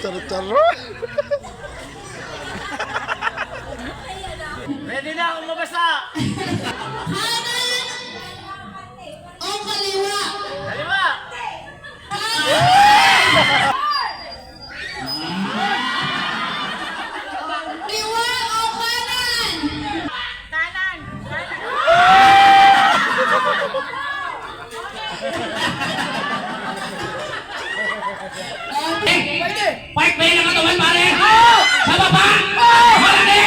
Taro-taro. Ready na akong mabasa! Kanan o kaliwa? Kaliwa! Kaliwa o kanan? Kanan! Fight ba yung nakatawan, pare? Sa baba! Malaki!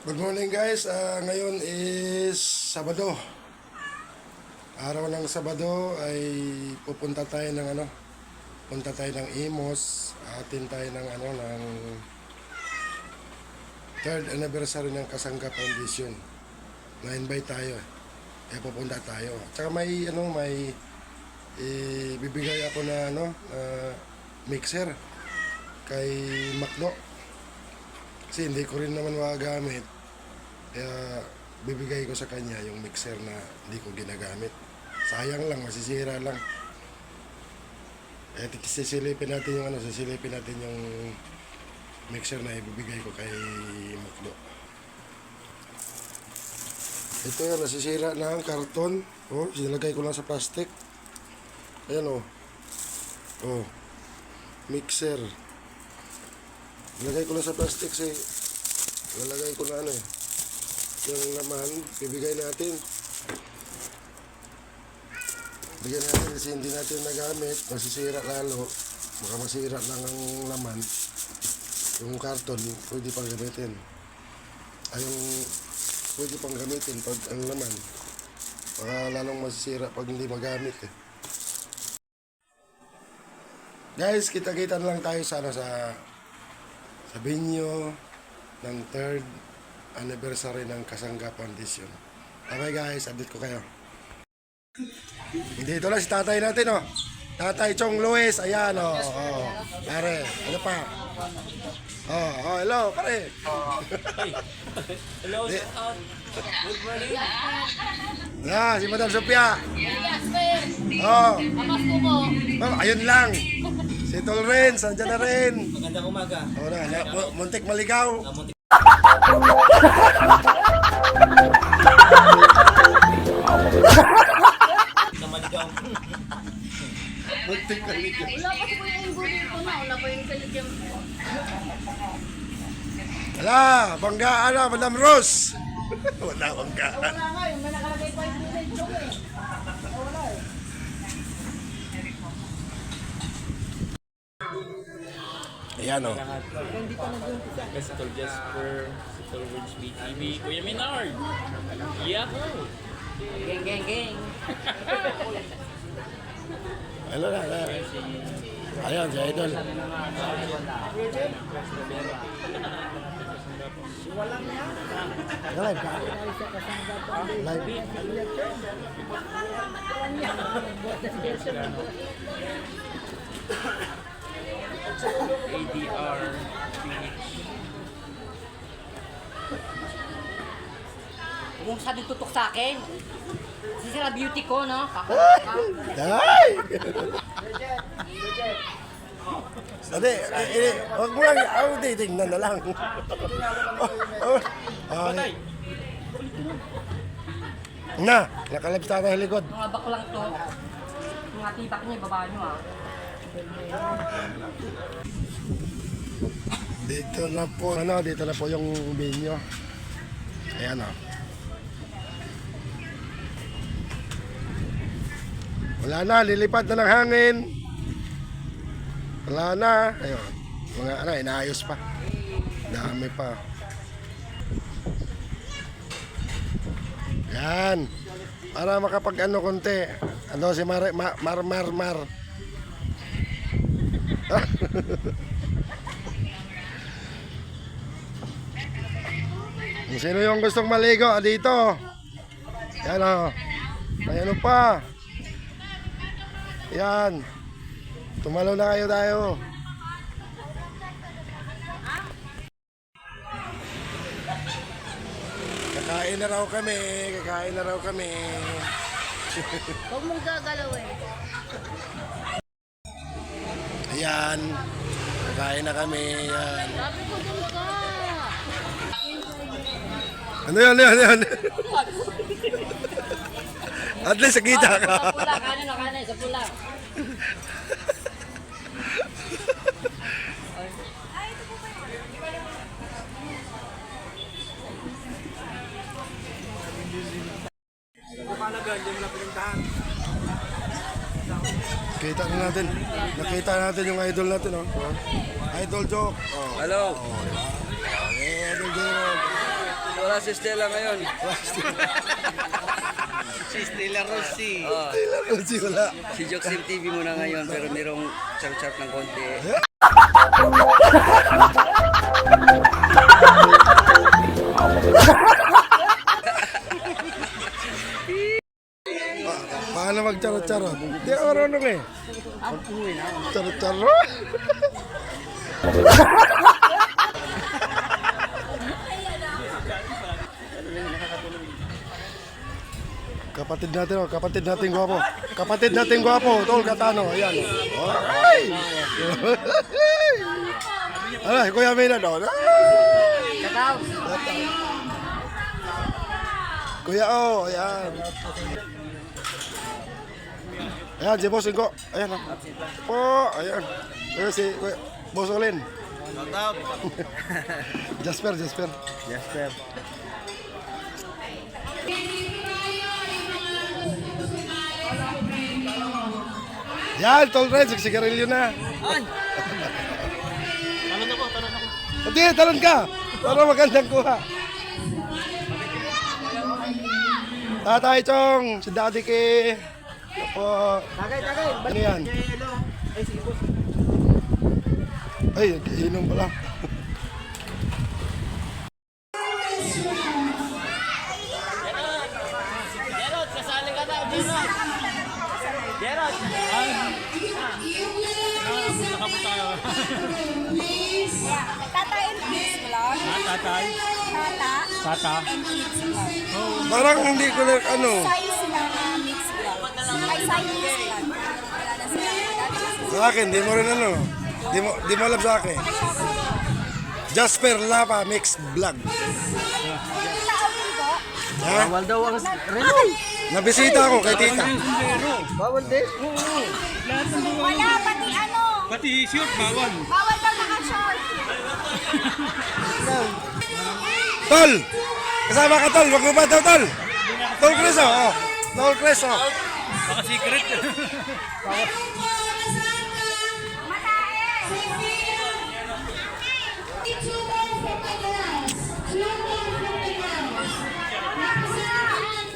Good morning guys, ngayon is Sabado. Araw ng Sabado ay pupunta tayo ng punta tayo ng Imos, atin tayo ng ng 3rd anniversary ng Kasangga Foundation. Na-invite tayo. Pupunta tayo. Tsaka may bibigay ako na mixer kay Macdo. Kasi hindi ko rin naman magagamit. Kaya bibigay ko sa kanya yung mixer na hindi ko ginagamit. Sayang lang, masisira lang. Eh, sisilipin natin yung mixer na ibibigay ko kay Macdo. Ito yan, nasisira na ang karton. Oh, sinilagay ko lang sa plastic. Ayan oh. Oh, mixer. Nilagay ko lang sa plastic kasi nilagay ko na yung laman, bibigay natin. Bigyan natin kasi hindi natin nagamit, masisira lalo. Baka masira lang ang laman. Yung karton, pwede pang gamitin. Pwede pang gamitin pag ang laman. Baka lalong masisira pag hindi magamit eh. Guys, kita-kita lang tayo sa venue ng 3rd anniversary ng Kasangga Foundation. Okay guys, update ko kayo. Dito lang si tatay natin oh. Tatay Chong Luis, ayan oh. Oh. Pare, ano pa? Oh, hello pare. Hello, shout out. Good morning. Si Madam Sophia. Oh. Ayun lang. Si Tolrens, andyan na rin. Magandang umaga. Muntik maligaw. Namaligaw. Muntik maligaw. Wala pa po yung gulit ko na. Wala pa yung kaligyan. Wala, banggaan na, Madam Rose. Wala banggaan. Wala nga yung may nakalagay pa yung gulit ko eh. Wala eh. Ayan o. Si Tol Jasper, si Tol Words BTV, Kuya Minard. Yahoo! Geng, geng, geng. Hello na. Ayan, si Idol. Live ka? Live. ADR PH. Huwag mo sabi tutok sa akin. Sisira beauty ko, no? Ay! Ate, huwag mo lang, tingnan na lang. Patay! Nakalabs tayo ng likod. Mga baklang to. Mga tibak niya, baba nyo, ah. Dito na po yung venue. Ayan o. Wala na, lilipad na ng hangin. Wala na. Ayun. Mga inaayos pa. Dami pa. Yan. Para makapag konti. Si Mar. Kung sino yung gustong maligo, dito. Yan o. May ano pa. Yan. Tumalaw na kayo tayo. Kakain na raw kami. Huwag mong gagalawin. Ayan. Kain na kami. Yan. Ano yan? At least nakita ka. Sa pula, kanan, sa pula. Kita na natin. Nakita natin yung idol natin, oh. Idol Joke. Oh. Hello. Idol Joke. Wala si Stella ngayon. Si Stella Rossi. Si wala. Si Joksim TV muna ngayon pero merong charp-charp ng konti. Paano magcharot-charot? Di ako marunong eh. Charot-charot? Kapatid natin gwapo. Kapatid natin gwapo, Tol Katano, ayan. Ay! Ay, Kuya Mina daw. Kuya O, ayan. Ayan, si Boss Ingo. Ayan, oh. Po, ayan. Ayan si Kuya Boss Olin. Jasper. Yan, Tol Red, sigarilyo na. Hindi, talon ka. Para magandang kuha. Tatay Chong, si Daddy K. Opo. Ano yan? Ay, inom pala. Gerald, kasali ka na, Gerald. Gerald. Nakapunta tayo. Tata and kids vlog. Tatay. Tata. And kids vlog. Parang hindi ko na ano. Size sila na mix vlog. May size mix vlog. Wala na sila. Sa akin, di mo rin ano. Di mo alam sa akin. Jasper Lapa Mix Vlog. Ha? Bawal daw ang Nabisita ako kay tita. Bawal din. Wala, pati ano. Pati shirt, bawal. Bawal daw naka-short. Tol! Kasama ka, Tol. Wag mo ba daw, Tol? Tol Creso, oh. Tol Creso. Baka secret.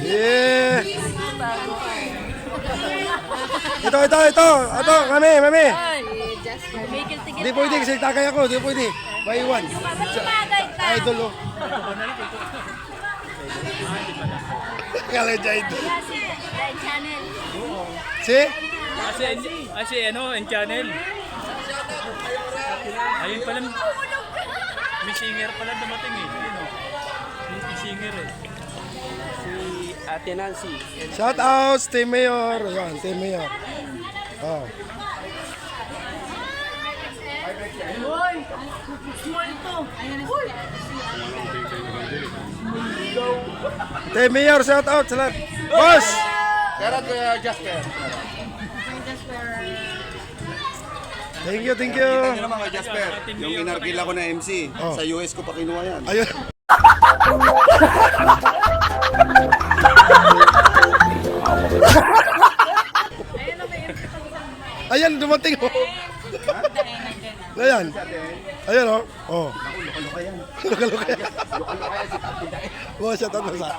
Yeah. Ito. Ato, mami. Di pwede kasi tagay ako. Di pwede. May iwan. Idol, oh. Kala dyan idol. Si? Kasi en channel. Ayun pala. May singer pala dumating eh. Ayun oh. May singer eh. Ate Nancy. Shout out, Team Mayor. Ayan, Team Mayor. Oh. Team Mayor, shout out sa lahat. Boss! Thank you. Ano naman kay Jasper? Yung inarkila ko na MC, Oh. sa US ko pa kinuha yan. Ayun. Ayan, dumating oh. Ayan. Ayan oh. Oh. Luka-luka yan. Oh, siya tanong sa.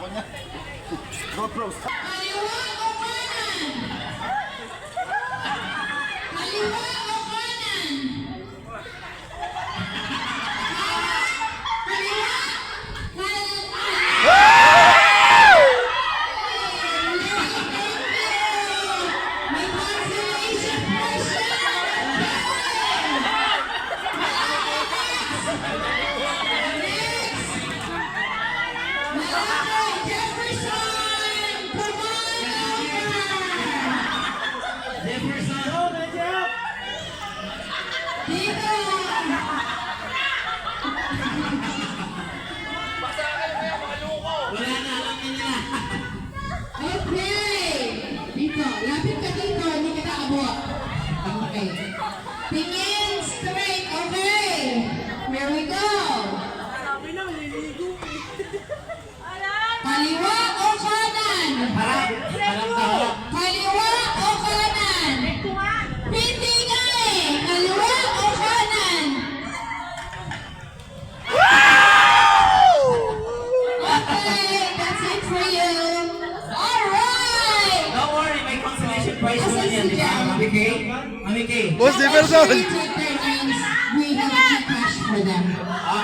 person. check their names, we have a Gcash for them.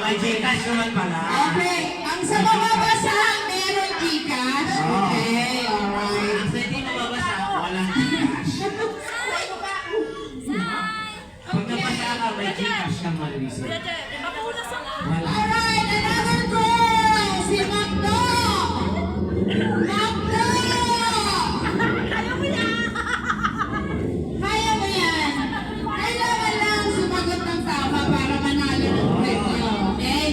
May Gcash naman pala. Okay, ang sa mababasa, meron Gcash. Okay, alright. Ang sa hindi mababasa, walang Gcash. Pag napasa ka, may Gcash kang mag-receive. Wala. Alright, another girl! Si Magdo! Magdo! Kaya mo yan. Kailangan lang sumagot ng tama para manalo ng premyo. Okay?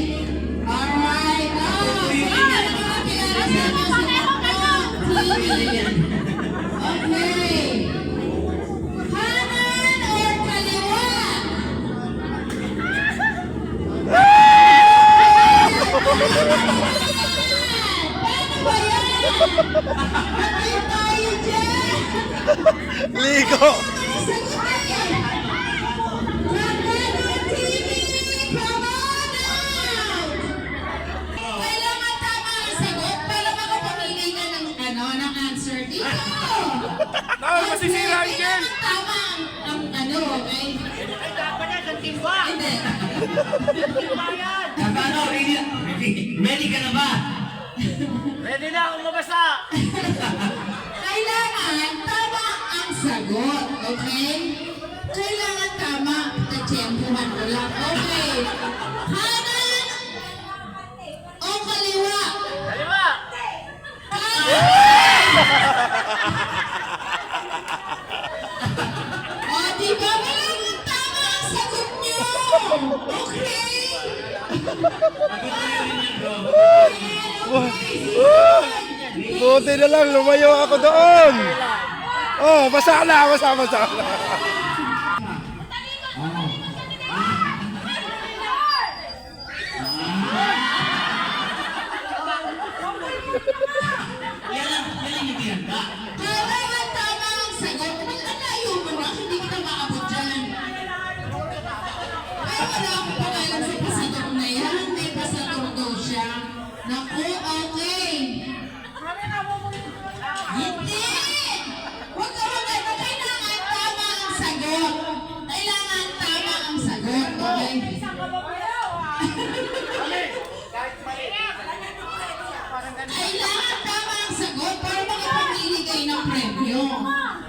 Alright. Sige na nakakilala sa mga si Magdo. TV. Okay. Kanan or kaliwa? Paano ba yan? Patay tayo dyan! Ligo. Kanan TV! Come on out! Kailangan tama ang sagot para makapamili ka ng answer dito. Masisira ang game. Kailangan tama ang okay? Ay, dapat yan, ang timba. Hindi. Timba yan. Paano? Ready ka na ba? Ready na akong mabasa. Kailangan tama ang sagot, okay? Kailangan tama. Tatsyempuhan ko lang. Okay. Kanan o kaliwa? Kaliwa. O, diba? Walang tama ang sagot niyo. Okay? Buti na lang, lumayo ako doon. Oh, basa na, basa na. Yan yung pinanda. Kailangan tama ang sagot. Magkalayo mo na, hindi kita maabot dyan. Kaya wala akong pangalan sa pasador na yan. May pasador daw siya. Naku, okay. Hindi! Huwag ka magano. Kailangan tama ang sagot. Kailangan tama ang sagot. Okay? Kailangan tama ang sagot para makapamili kayo ng premyo.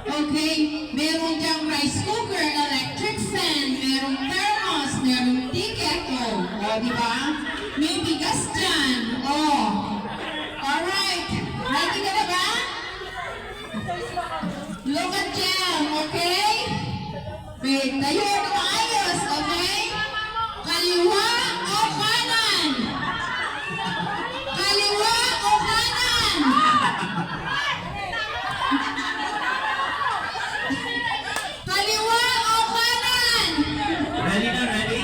Okay? Meron diyang rice cooker, electric fan, merong thermos, merong ticket. O, di ba? May bigas dyan. O. Alright. Ready ka na ba? Look at them, okay? Wait, tayo na maayos, okay? Kaliwa o kanan? Kaliwa o kanan? Kaliwa o kanan? Ready na, ready?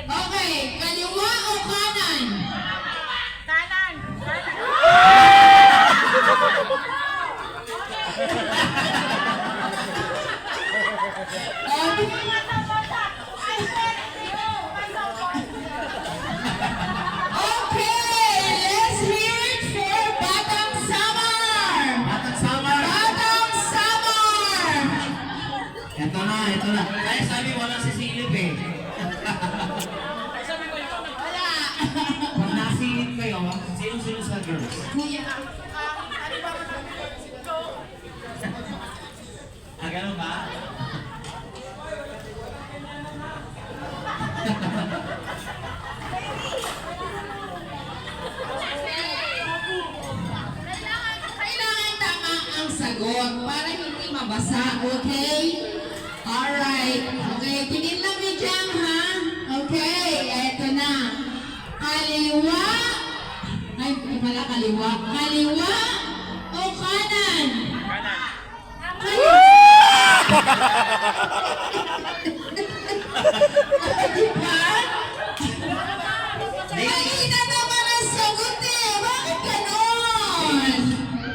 Okay, kaliwa o kanan? Kanan. Okay, let's hear it for Batang Samar! Batang Samar. Batang Samar! Ito na. Kaya sabi walang sisilip eh. Wala! Pag nasilip kayo, sino sa girls? Kuya, Ganun ba? kailangan tama ang sagot para hindi mabasa, okay? Alright. Okay, tingin lang ni Jam, ha? Okay, eto na. Kaliwa. Ay, pala kaliwa. Kaliwa o kanan? Kanan. Diba? Mahina naman ang sagot eh. Bakit ganon?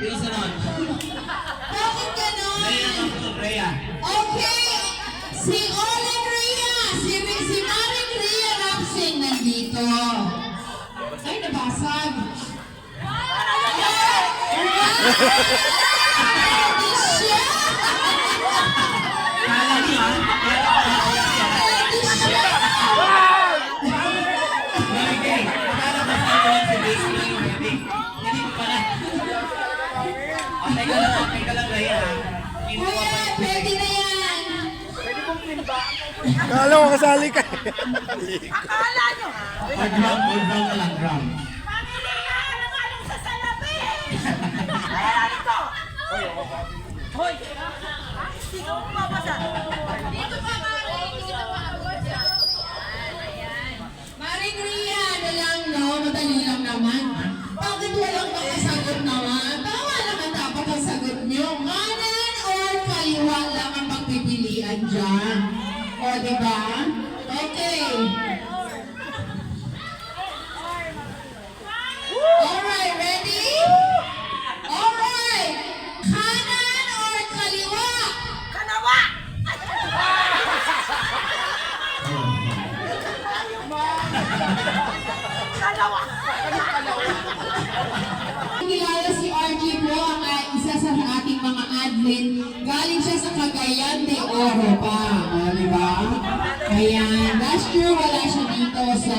Yung sunod. Bakit ganon? Rhea lang po, Rhea. Okay, si Olin Rhea, si Maring Rhea Rapsing nandito. Ay, nabasag. Hindi siya. Kala niyo, ha? Kala ko kasali ka. Akala nyo. Or drum na lang, drum. Mamili ka ng anong sa salapi! Kaya dito! Hoy! Hindi ko mabasa. Dito pa, Maring. Dito pa. Maring Ria, ano lang, no? Madali lang naman. Bakit walang makasagot naman? Tama naman dapat ang sagot nyo. Kanan or kaliwa lang ang pagpipilian dyan. O, diba? Okay. Alright, ready? Alright. Kanan or kaliwa? Kanawa! Kanawa! Kilala si RG po ang isa sa ating mga admin. Galing siya sa Cagayan de Oro pa. O, di ba? Ayan. Last year wala siya dito. So,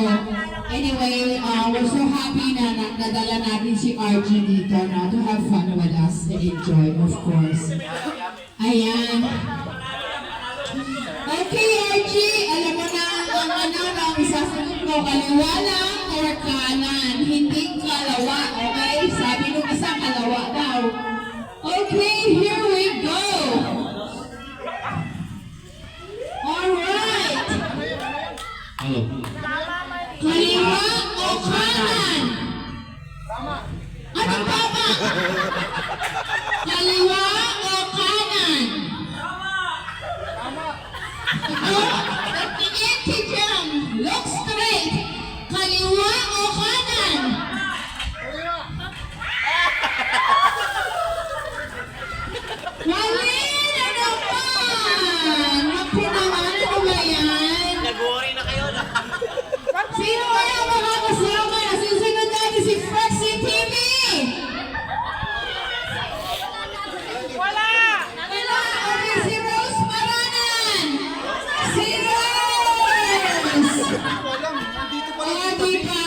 anyway, we're so happy na nadala natin si RG dito na to have fun with us and enjoy, of course. Ayan. Okay, RG. Alam mo na ang ano na isasagot mo. Kaliwa lang or kanan. Hindi kalawa. Okay? Sabi nung isa kalawa daw. Okay, here we go. Alright. Hello. Kaliwa o kanan? Ano tama? Kaliwa o kanan? Tingin si Jam. Look straight. Kaliwa o kanan? Mali na naman! Naku naman, ano ba yan? Nag-worry na kayo na. Sino kaya makakasama? Susunod natin si Flexi TV! Wala! Wala! Okay, si Rose Maranan! Si Rose! Oh, di ba?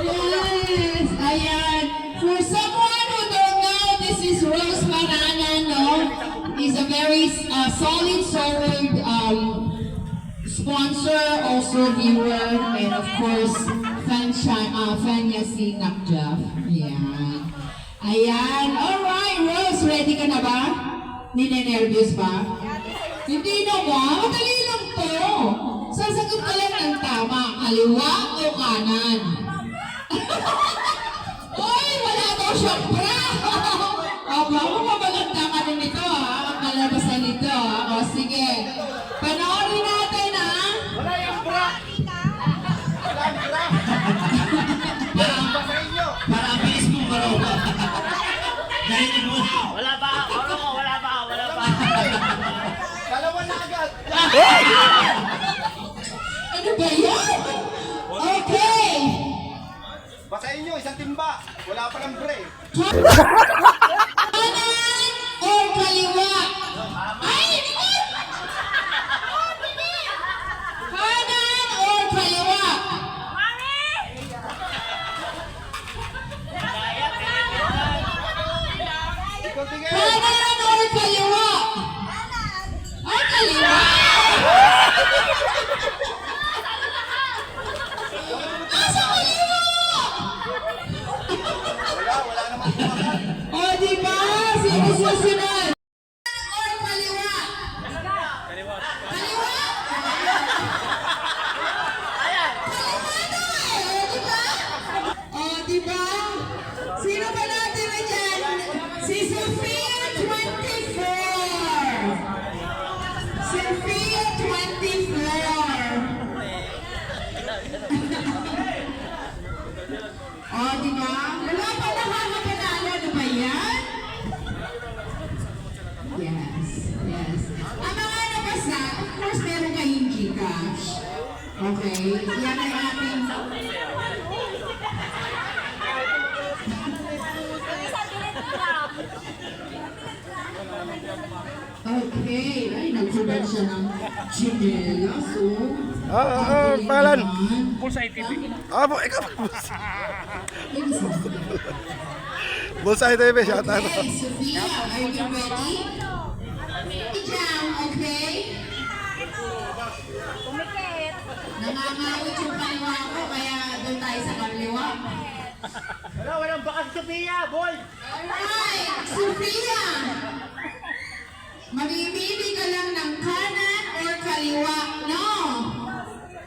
Yes! Ayan! For someone who don't know, this is Rose Maranan, no? He's a very solid sponsor, also viewer, and of course, fan niya si Nakjaf. Ayan. Ayan. Alright, Rose, ready ka na ba? Ninenervyos ba? Hindi naman. Madali lang to. Sasagot ka lang ng tama. Kaliwa o kanan? Oy, wala daw siyang bra. Aba, maganda ka rin nito ha. Ang kalabasan nito ha. O sige. Panoorin natin ha. Wala yung bra! Wala yung bra! Para ang bilis mo baro. Narinig mo. Wala pa, wala pa. Dalawa na agad! Ano ba yan? Okay. Basahin nyo, isang timba! Wala pa ng bre! Kanan or kaliwa? Ay, hindi! Kanan or kaliwa? Ikaw tingin! Kanan or kaliwa? Ay, kaliwa! Asa kaliwa? Wala naman tumakas! O, diba? Sino susunod? Or kaliwa? Kaliwa? Kaliwa na eh, o, diba? Sino ba natin na dyan? Si Sophia 24! Sophia 24! O, diba? Wala pa nakakapanalo. Ano ba yan? Yes, yes. Ang mga nabasa, of course, meron kayong Gcash. Okay? Yan ay ating... Okay. Ay, nagsulat siya ng chinelas, oh. Pangalan? Pulsa TV. Ikaw. Bulsay TV, shout out. Okay, Sophia, are you ready? Jam, okay? Nangangawit yung kaliwa ko, kaya doon tayo sa kaliwa. Wala, walang bakas Sophia, boy! Alright, Sophia! Mamimili ka lang ng kanan or kaliwa, no?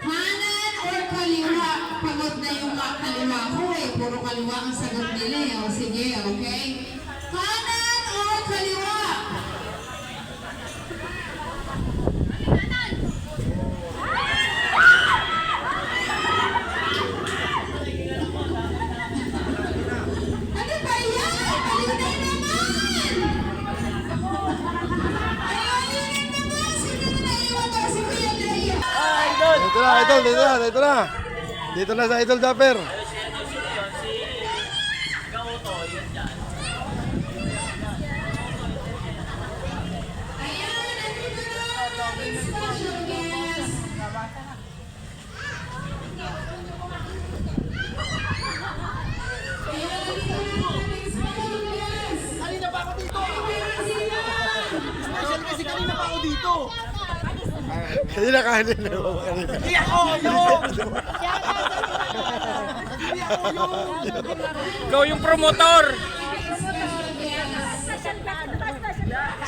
Kanan or kaliwa? Pagod na yung kaliwa ko eh. Puro kaliwa ang sagot nila eh. O sige, okay? Kanan or kaliwa? Ano ba yan? Malinaw naman! Ayun naman! Sino na naiwan ko? Si Kuya Drea. Dito na, idol, dito na, dito na. Dito na sa Idol Dapper. Ayan, nandito na ang ating special guest. Ayan, nandito na ang ating special guest. Kanina pa ako dito! Ayan. Special kasi kanina pa ako dito! Kanina, kanina. Hindi ako yun! Hindi ako yun! Ikaw yung promotor!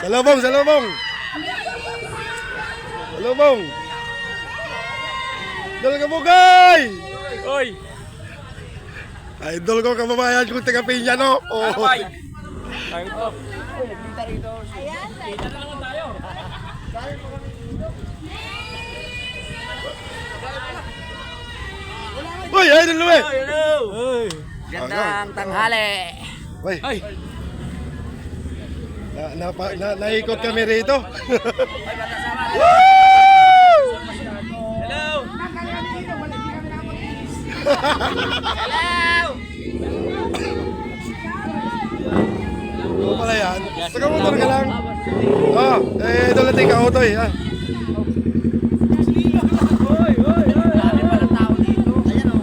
Sa lubong, sa lubong. Sa lubong. Idol ka bugay! Oy! Idol ko, kababayan ko, taga Pinya, no? Oh. Bye! Tayo to. Kita na naman tayo. Uy, Idol Lume! Hello! Gandang tanghali. Uy, Ay! naikot kami rito. Hello! Oo pala yan. Taga motor ka lang. Oh, Idol natin ka, Otoy. Ah. Dami palang tao dito. Ayan o,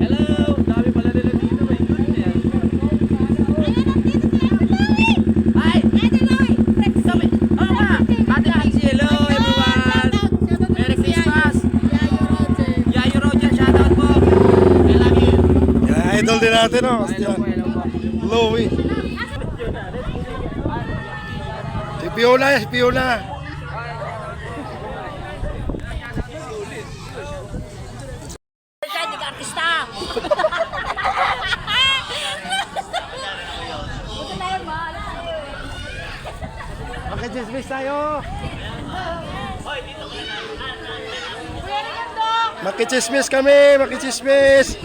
hello! Dami pala nila dito. May good na yan. Hi! Ate Nancy, hello everyone! Merry Christmas! Yayo Roger, shoutout po! I love you! Yan, idol din natin, no? Hello po, hello po. Louie. Si Fiona, si Fiona. Hindi ka artista. Buti tayo, mahal tayo. Makichismis tayo. Kuya, Makichismis kami, makichismis.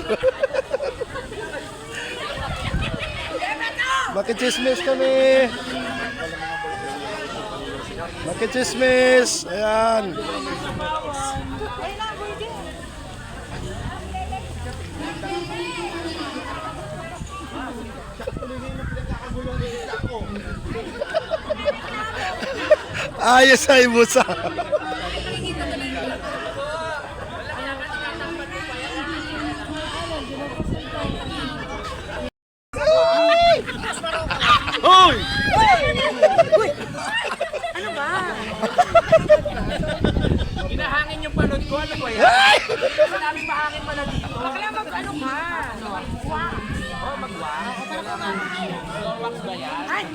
Makichismis kami. Makichismis. Ayan. Ayos ay busa. Hoy! Hinahangin yung panod ko, ano ba yan? Kasi namin mahangin pala dito. Bakla mag-ano ka? Oh, mag-wax? Wax ba yan?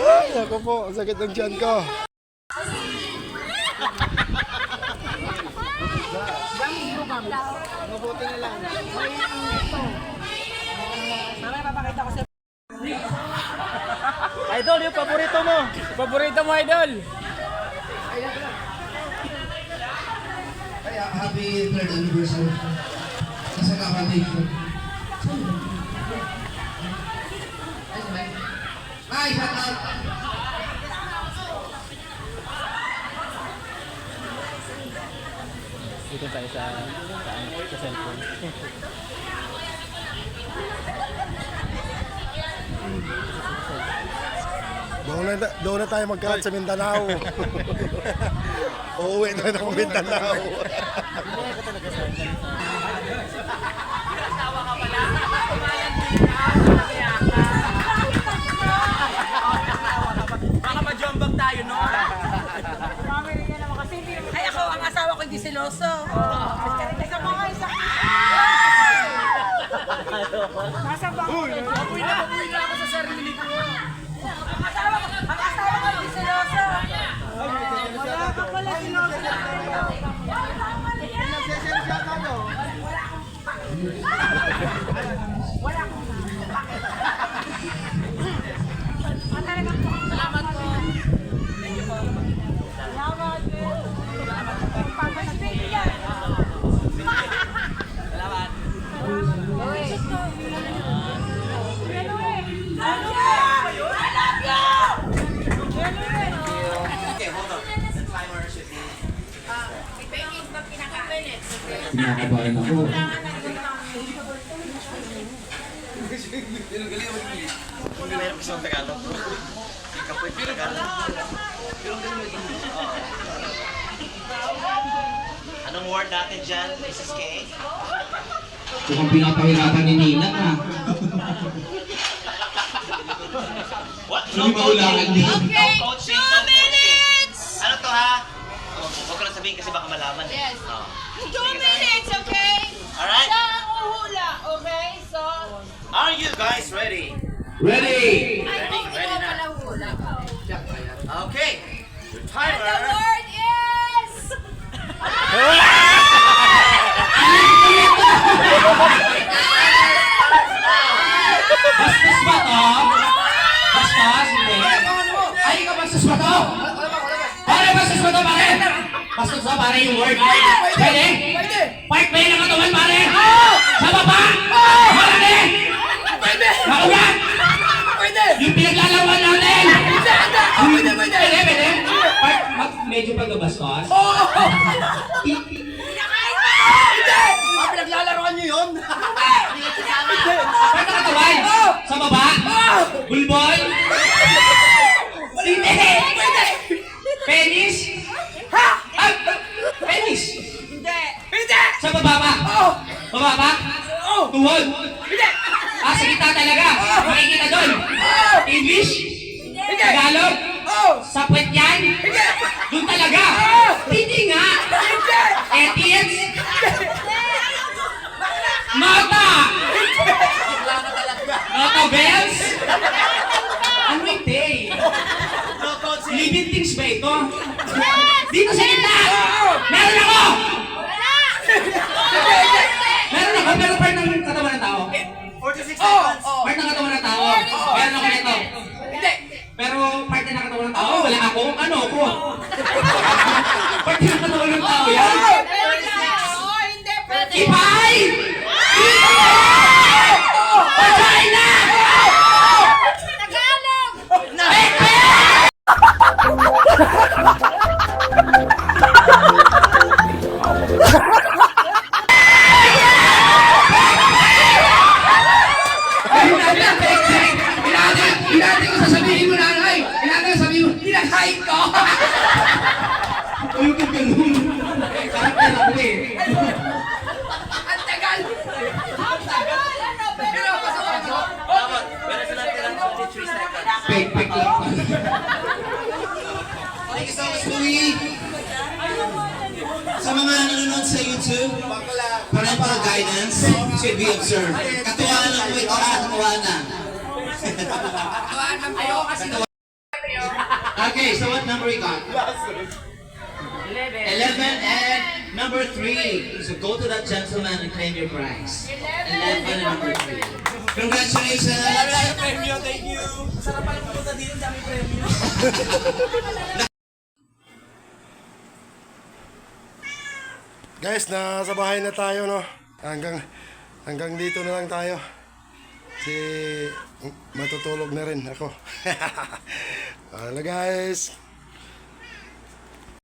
Ay, ako po, ang sakit ng tiyan ko. Idol, yung paborito mo. Paborito mo, Idol. Kaya happy third anniversary sa kapatid ko. Ay, shout out! Dito tayo sa cellphone. Doon na tayo magkalat sa Mindanao. Uuwi na ng Mindanao. Nasa bangko. Uwi na ako sa sarili ko. Ang asawa ko, di selosa. Wala ka pala selosa. Salamat po. Kinakabahan ako. Anong word natin dyan, Mrs. K? Mukhang pinapahirapan ni Nina ah. What? Hindi ba ulangan din? Okay, 2 minutes! Ano to ha? Huwag ko lang sabihin kasi baka malaman. Yes. 2 minutes, okay? Alright? Siya ang uhula, okay? So, Are you guys ready? Ready! Ready na. Okay. Your timer. the word is... Bastos ba to? Bastos? Hindi. Ay, ikaw bastos ba to? Pare, bastos ba to, pare? Bastos ba, pare, yung word? Pwede? Part ba yun ang katawan, pare? Sa baba? Malaki? Maugat? Yung pinaglalawan natin? Pwede? Part, medyo pagkabastos? Pinaglalaroan niyo yun? Part ng katawan? Sa baba? Bulbol? Hindi! Penis? Ay! Penis? Sa baba ba? Baba ba? Tuhod? Ah, sa gitna talaga? Makikita doon? English? Tagalog? Sa puwet yan? Doon talaga? Hindi nga! Ethics? Nota! Nota bells? Ano ito? Living things ba ito? Dito sa gitna! Meron ako! Meron ako, pero part ng katawan ng tao. 46 seconds. Part ng katawan ng tao. Meron ako nito. Pero part ng katawan ng tao, wala ako. Ano ako? Part ng katawan ng tao yan. Hindi pwede. Ipay! Vagina! Tagalog! Hinati ko sasabihin mo, nanay! Hinati ko sasabihin mo, hinakain ko! Ayaw ko ganun. Sarap na ako eh. Ang tagal! Ang tagal! Ano? Pero Dapat, meron sila tirang 23 seconds. Fake lang. Thank you so much, Louie. Sa mga nanonood sa YouTube, parental guidance should be observed. Katuwaan lang po ito, katuwaan na. Okay, so what number we got? 11 and number 3. So go to that gentleman and claim your prize. 11 and number 3. Congratulations! Thank you. Sarap pala pumunta dito, dami premyo. Guys, nasa bahay na tayo, no? Hanggang dito na lang tayo. Kasi matutulog na rin ako. Hello guys!